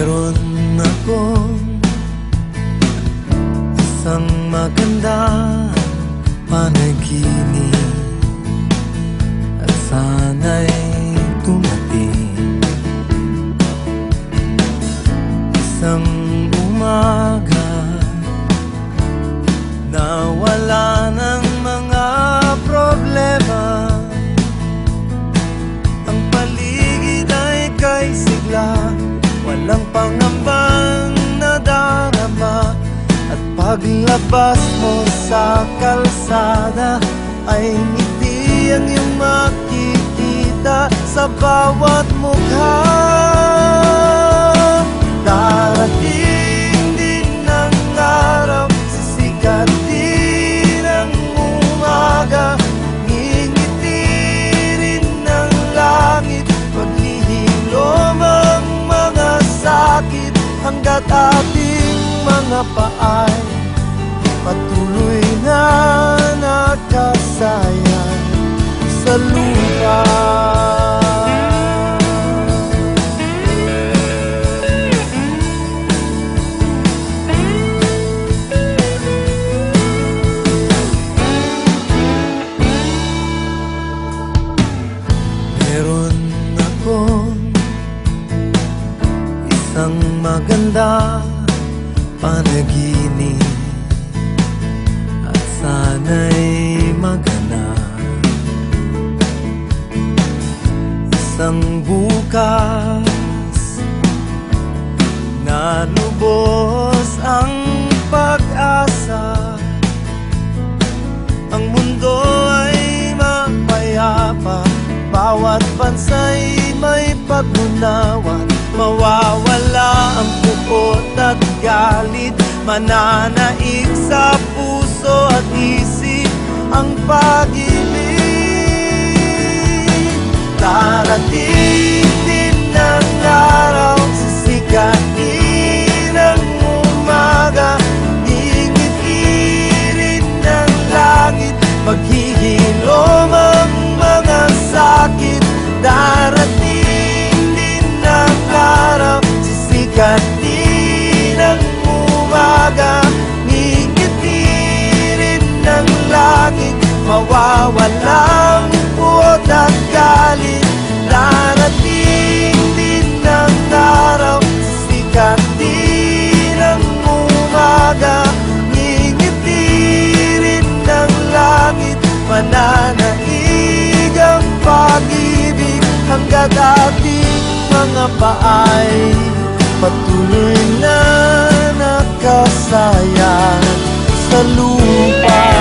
Meron akong isang magandang panaginip at sana'y dumating isang umaga na wala ng mga problema. Ang paligid ay kay sigla, walang pangambang nadarama. At paglabas mo sa kalsada ay ngiti ang iyong makikita sa bawat mukha. Darating din ang araw, sisikat din ang umaga, ngingiti rin ng langit, maghihilom ang mga sakit, hanggat ating mga paay patuloy na nakasayang sa lupa. Meron akong isang maganda panaginip at sana'y maganap. Isang bukas na lubos ang pag-asa, ang mundo ay mapayapa, bawat bansa'y may pag-unawan. Mawawala ang pupot at galit, mananaig sa puso at isip ang pag-ibig. Darating din ang araw, sisikatin ang umaga, ngingiti rin ng langit, maghihilom ang mga sakit. Darating din ang araw, sisikatin ang umaga, ngingiti rin ng langit, mawawalang puot at galit. Darating din ang araw, sisikatin ang umaga, ngingiti rin ng langit, mananaig ang pag-ibig, hanggat ating mga paay patuloy na nakasayang sa lupa.